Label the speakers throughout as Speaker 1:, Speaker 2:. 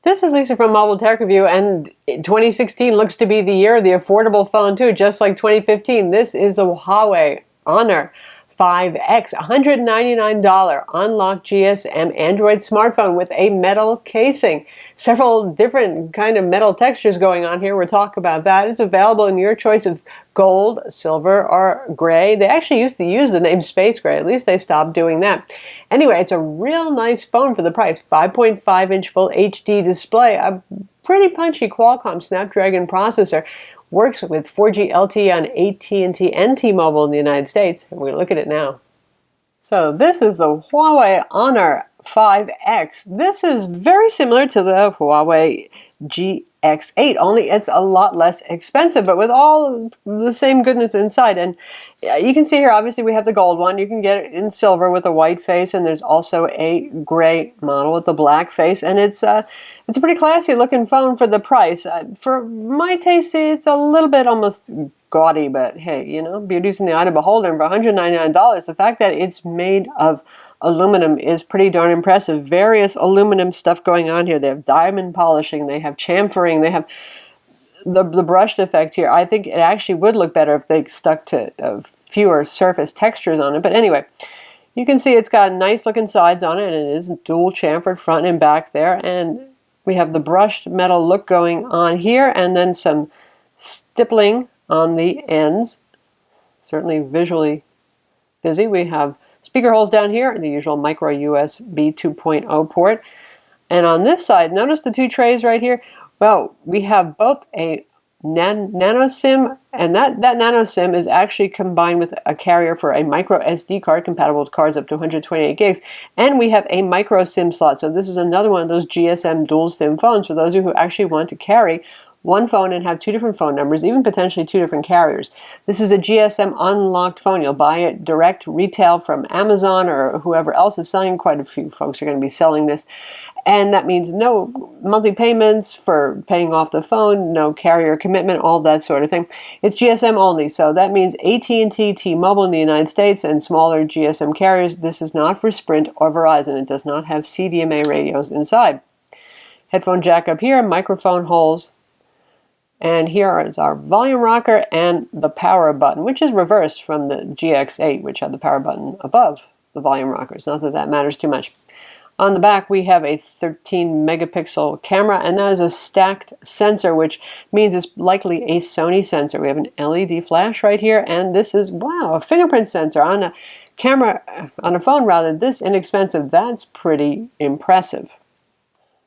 Speaker 1: This is Lisa from Mobile Tech Review, and 2016 looks to be the year of the affordable phone too, just like 2015. This is the Huawei Honor 5X, $199 unlocked GSM Android smartphone with a metal casing. Several different kind of metal textures going on here. We'll talk about that. It's available in your choice of gold, silver, or gray. They actually used to use the name Space Gray. At least they stopped doing that. Anyway, it's a real nice phone for the price. 5.5-inch full HD display, a pretty punchy Qualcomm Snapdragon processor. Works with 4G LTE on AT&T and T-Mobile in the United States. And we're going to look at it now. So this is the Huawei Honor 5X. This is very similar to the Huawei GX8, only it's a lot less expensive, but with all the same goodness inside. And you can see here, obviously, we have the gold one. You can get it in silver with a white face, and there's also a gray model with the black face. And it's a pretty classy looking phone for the price. For my taste, it's a little bit almost gaudy, but hey, you know, beauty's in the eye of the beholder. And for $199, the fact that it's made of aluminum is pretty darn impressive. Various aluminum stuff going on here. They have diamond polishing, they have chamfering, they have the brushed effect here. I think it actually would look better if they stuck to fewer surface textures on it. But anyway, you can see it's got nice looking sides on it, and it is dual chamfered front and back there. And we have the brushed metal look going on here, and then some stippling on the ends. Certainly visually busy. We have speaker holes down here, the usual micro USB 2.0 port. And on this side, notice the two trays right here. Well, we have both a nano SIM, and that nano SIM is actually combined with a carrier for a micro SD card compatible with cards up to 128 gigs. And we have a micro SIM slot. So this is another one of those GSM dual SIM phones for those of you who actually want to carry one phone and have two different phone numbers, even potentially two different carriers. This is a GSM unlocked phone. You'll buy it direct retail from Amazon or whoever else is selling. Quite a few folks are going to be selling this. And that means no monthly payments for paying off the phone, no carrier commitment, all that sort of thing. It's GSM only, so that means AT&T, T-Mobile in the United States, and smaller GSM carriers. This is not for Sprint or Verizon. It does not have CDMA radios inside. Headphone jack up here, microphone holes. And here is our volume rocker and the power button, which is reversed from the GX8, which had the power button above the volume rockers. Not that that matters too much. On the back, we have a 13 megapixel camera, and that is a stacked sensor, which means it's likely a Sony sensor. We have an LED flash right here, and this is, wow, a fingerprint sensor on a camera, on a phone rather, this inexpensive. That's pretty impressive.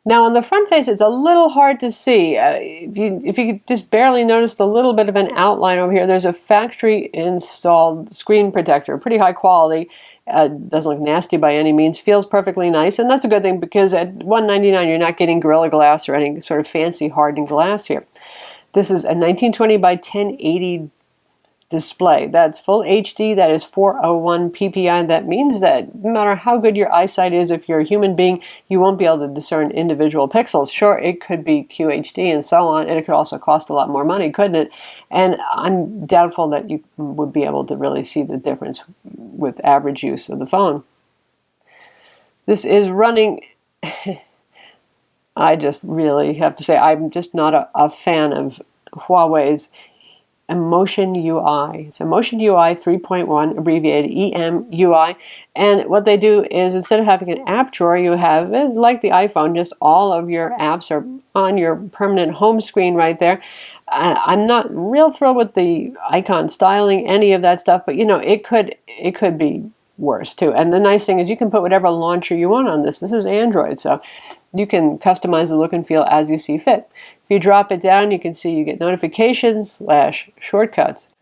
Speaker 1: Now on the front face, it's a little hard to see. If you could just barely notice a little bit of an outline over here, there's a factory installed screen protector, pretty high quality. Doesn't look nasty by any means, feels perfectly nice, and that's a good thing because at $199 you're not getting Gorilla Glass or any sort of fancy hardened glass here. This is a 1920 by 1080 display. That's full HD, that is 401 ppi. That means that no matter how good your eyesight is, if you're a human being, you won't be able to discern individual pixels. Sure, it could be QHD and so on, and it could also cost a lot more money, couldn't it? And I'm doubtful that you would be able to really see the difference with average use of the phone. This is running I just really have to say I'm just not a fan of Huawei's Emotion UI. It's Emotion UI 3.1, abbreviated EMUI. And what they do is instead of having an app drawer, you have, like the iPhone, just all of your apps are on your permanent home screen right there. I'm not real thrilled with the icon styling, any of that stuff, but you know, it could be worse too. And the nice thing is you can put whatever launcher you want on this. This is Android, so you can customize the look and feel as you see fit. If you drop it down, you can see you get notifications / shortcuts.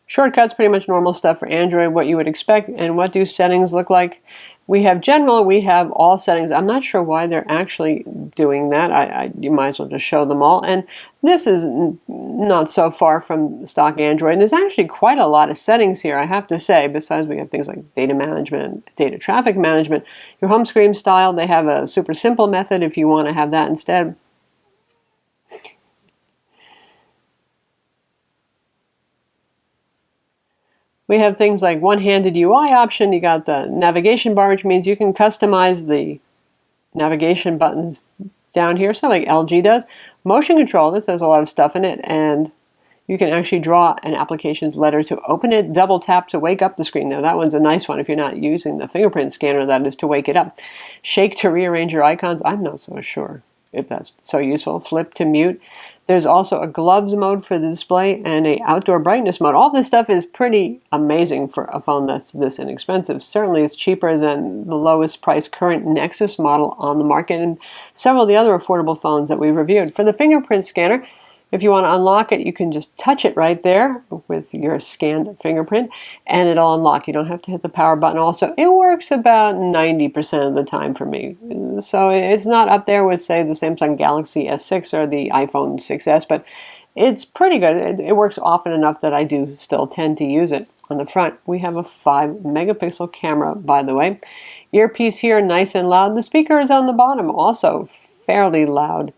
Speaker 1: Shortcuts, pretty much normal stuff for Android, what you would expect. And what do settings look like? We have general, we have all settings. I'm not sure why they're actually doing that. You might as well just show them all. And this is not so far from stock Android. And there's actually quite a lot of settings here, I have to say. Besides, we have things like data management, data traffic management. Your home screen style, they have a super simple method if you want to have that instead. We have things like one-handed UI option. You got the navigation bar, which means you can customize the navigation buttons down here, so like LG does. Motion control, this has a lot of stuff in it, and you can actually draw an applications letter to open it, double tap to wake up the screen. Now that one's a nice one if you're not using the fingerprint scanner, that is to wake it up. Shake to rearrange your icons. I'm not so sure if that's so useful. Flip to mute. There's also a gloves mode for the display and a outdoor brightness mode. All this stuff is pretty amazing for a phone that's this inexpensive. Certainly it's cheaper than the lowest price current Nexus model on the market and several of the other affordable phones that we reviewed. For the fingerprint scanner, if you want to unlock it, you can just touch it right there with your scanned fingerprint and it'll unlock. You don't have to hit the power button. Also, it works about 90% of the time for me. So it's not up there with, say, the Samsung Galaxy S6 or the iPhone 6s, but it's pretty good. It works often enough that I do still tend to use it. On the front, we have a 5-megapixel camera, by the way. Earpiece here, nice and loud. The speaker is on the bottom, also fairly loud.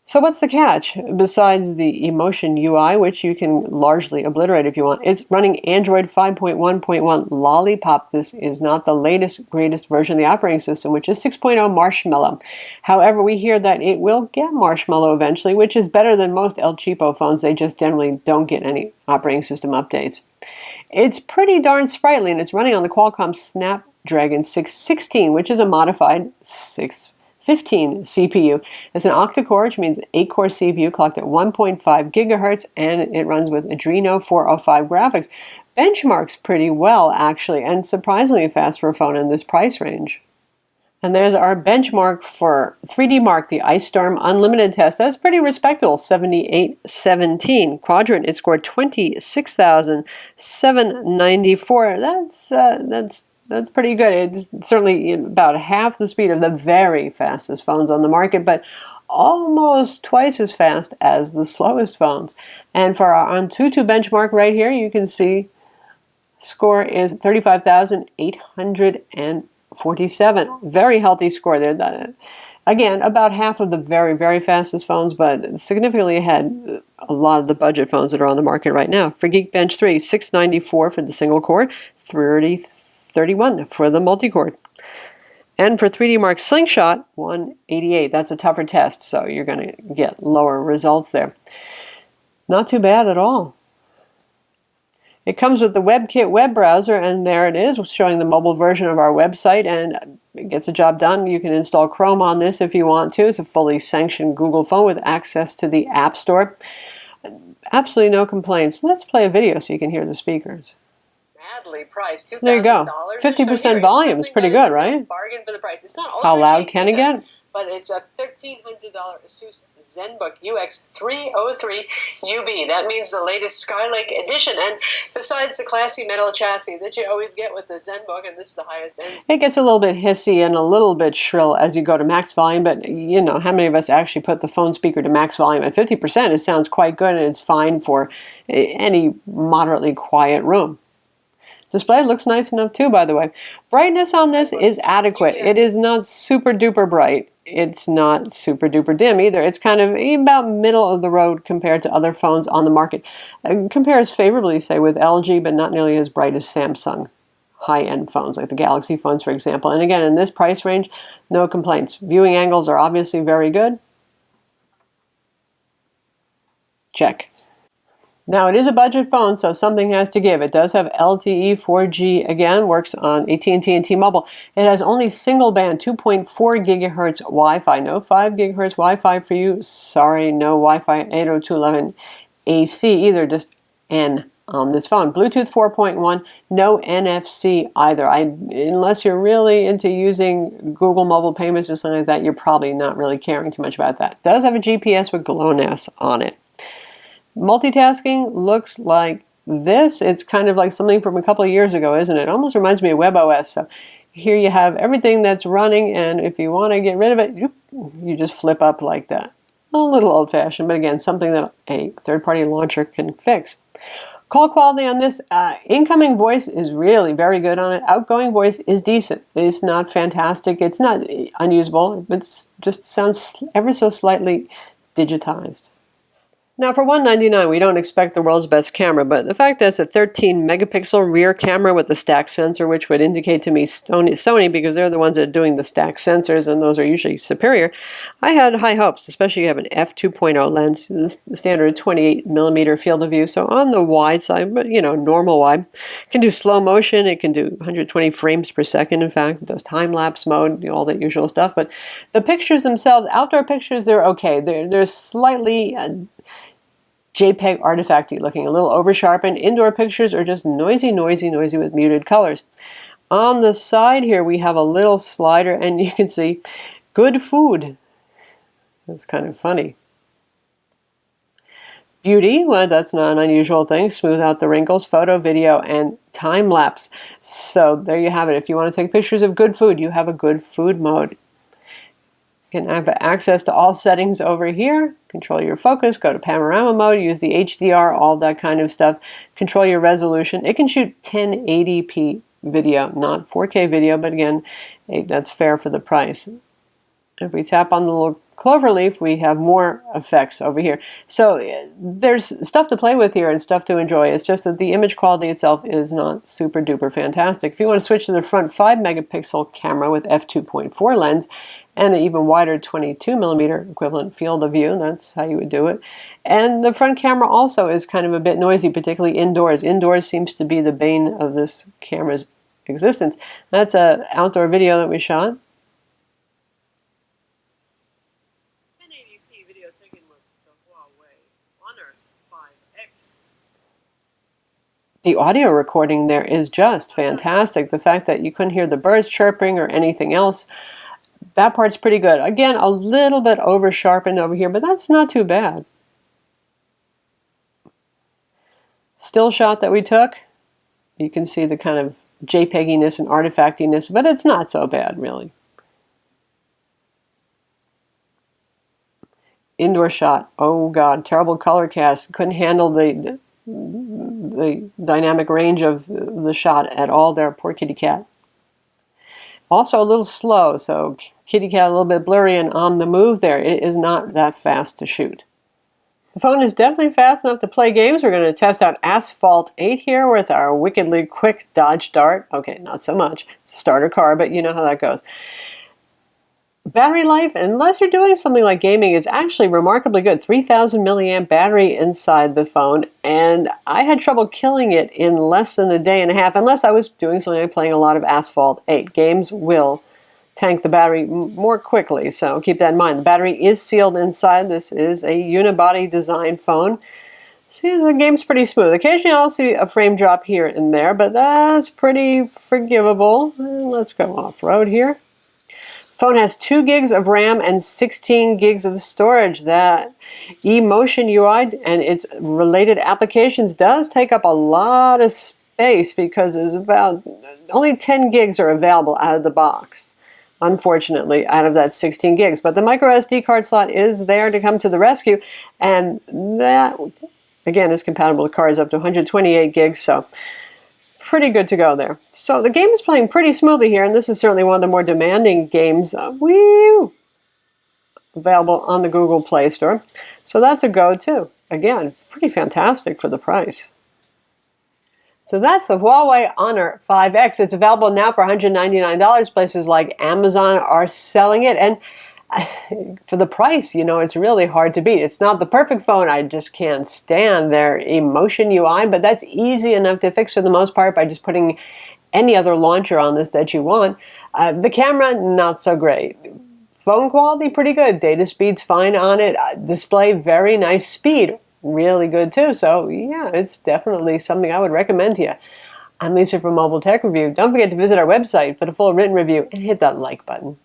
Speaker 1: So what's the catch? Besides the Emotion UI, which you can largely obliterate if you want, it's running Android 5.1.1 Lollipop. This is not the latest, greatest version of the operating system, which is 6.0 Marshmallow. However, we hear that it will get Marshmallow eventually, which is better than most El Cheapo phones. They just generally don't get any operating system updates. It's pretty darn sprightly, and it's running on the Qualcomm Snapdragon 616, which is a modified 615 CPU. It's an octa-core, which means 8-core CPU clocked at 1.5 gigahertz, and it runs with Adreno 405 graphics. Benchmarks pretty well, actually, and surprisingly fast for a phone in this price range. And there's our benchmark for 3D Mark, the Ice Storm Unlimited test. That's pretty respectable, 7817. Quadrant, it scored 26,794. That's pretty good. It's certainly about half the speed of the very fastest phones on the market, but almost twice as fast as the slowest phones. And for our Antutu benchmark right here, you can see score is 35,847. Very healthy score there. Again, about half of the very, very fastest phones, but significantly ahead a lot of the budget phones that are on the market right now. For Geekbench 3, 694 for the single core, 31 for the multi-core. And for 3D Mark Slingshot, 188. That's a tougher test, so you're going to get lower results there. Not too bad at all. It comes with the Webkit Web Browser, and there it is, showing the mobile version of our website, and it gets the job done. You can install Chrome on this if you want to. It's a fully sanctioned Google phone with access to the App Store. Absolutely no complaints. Let's play a video so you can hear the speakers.
Speaker 2: Madly priced.
Speaker 1: So there you go. 50% volume is pretty good, right?
Speaker 2: Bargain for the price. It's not
Speaker 1: how loud can it get?
Speaker 2: But it's a $1,300 Asus ZenBook UX303 UB. That means the latest Skylake edition. And besides the classy metal chassis that you always get with the ZenBook, and this is the highest end.
Speaker 1: It gets a little bit hissy and a little bit shrill as you go to max volume, but you know, how many of us actually put the phone speaker to max volume at 50%? It sounds quite good, and it's fine for any moderately quiet room. Display looks nice enough too, by the way. Brightness on this is adequate. It is not super duper bright. It's not super duper dim either. It's kind of about middle of the road compared to other phones on the market. It compares favorably, say, with LG, but not nearly as bright as Samsung high-end phones, like the Galaxy phones, for example. And again, in this price range, no complaints. Viewing angles are obviously very good. Check. Now, it is a budget phone, so something has to give. It does have LTE 4G, again, works on AT&T and T-Mobile. It has only single-band 2.4 gigahertz Wi-Fi. No 5 gigahertz Wi-Fi for you. Sorry, no Wi-Fi 802.11 AC either, just N on this phone. Bluetooth 4.1, no NFC either. Unless you're really into using Google mobile payments or something like that, you're probably not really caring too much about that. It does have a GPS with GLONASS on it. Multitasking looks like this. It's kind of like something from a couple of years ago, isn't it? It almost reminds me of WebOS. So here you have everything that's running, and if you want to get rid of it, you just flip up like that. A little old-fashioned, but again, something that a third-party launcher can fix. Call quality on this, incoming voice is really very good on it. Outgoing voice is decent. It's not fantastic. It's not unusable. It just sounds ever so slightly digitized. Now for $199, we don't expect the world's best camera, but the fact is a 13 megapixel rear camera with the stack sensor, which would indicate to me Sony, because they're the ones that are doing the stack sensors, and those are usually superior. I had high hopes, especially you have an f2.0 lens, the standard 28 millimeter field of view, so on the wide side, but normal wide. It can do slow motion, it can do 120 frames per second, in fact, it does time-lapse mode, all that usual stuff, but the pictures themselves, outdoor pictures, they're okay. They're slightly JPEG artifacty looking, a little over-sharpened. Indoor pictures are just noisy with muted colors. On the side here, we have a little slider, and you can see good food. That's kind of funny. Beauty, well, that's not an unusual thing. Smooth out the wrinkles, photo, video, and time-lapse. So there you have it. If you want to take pictures of good food, you have a good food mode. You can have access to all settings over here. Control your focus, go to panorama mode, use the HDR, all that kind of stuff. Control your resolution. It can shoot 1080p video, not 4K video, but again, that's fair for the price. If we tap on the little clover leaf, we have more effects over here. So there's stuff to play with here and stuff to enjoy. It's just that the image quality itself is not super duper fantastic. If you want to switch to the front 5 megapixel camera with f2.4 lens and an even wider 22 millimeter equivalent field of view, that's how you would do it. And the front camera also is kind of a bit noisy, particularly indoors. Indoors seems to be the bane of this camera's existence. That's an outdoor video that we shot.
Speaker 2: Video taken with the Huawei Honor 5X.
Speaker 1: The audio recording there is just fantastic. The fact that you couldn't hear the birds chirping or anything else, that part's pretty good. Again, a little bit over sharpened over here, but that's not too bad. Still shot that we took, you can see the kind of JPEGiness and artifactiness, but it's not so bad really. Indoor shot, oh god, terrible color cast. Couldn't handle the dynamic range of the shot at all there, poor kitty cat. Also a little slow, so kitty cat a little bit blurry and on the move there. It is not that fast to shoot. The phone is definitely fast enough to play games. We're going to test out Asphalt 8 here with our wickedly quick dodge dart. Okay, not so much. Starter car, but you know how that goes. Battery life, unless you're doing something like gaming, is actually remarkably good. 3,000 milliamp battery inside the phone, and I had trouble killing it in less than a day and a half, unless I was doing something like playing a lot of Asphalt 8. Games will tank the battery more quickly, so keep that in mind. The battery is sealed inside. This is a unibody design phone. See, the game's pretty smooth. Occasionally I'll see a frame drop here and there, but that's pretty forgivable. Let's go off-road here. Phone has 2 gigs of RAM and 16 gigs of storage. That Emotion UI and its related applications does take up a lot of space because there's about only 10 gigs are available out of the box, unfortunately, out of that 16 gigs. But the microSD card slot is there to come to the rescue, and that, again, is compatible with cards up to 128 gigs, so pretty good to go there. So the game is playing pretty smoothly here, and this is certainly one of the more demanding games available on the Google Play Store. So that's a go too. Again, pretty fantastic for the price. So that's the Huawei Honor 5X. It's available now for $199. Places like Amazon are selling it, and for the price, it's really hard to beat. It's not the perfect phone. I just can't stand their Emotion UI, but that's easy enough to fix for the most part by just putting any other launcher on this that you want. The camera, not so great. Phone quality, pretty good. Data speed's fine on it. Display, very nice. Speed, really good too. So yeah, it's definitely something I would recommend to you. I'm Lisa from Mobile Tech Review. Don't forget to visit our website for the full written review and hit that like button.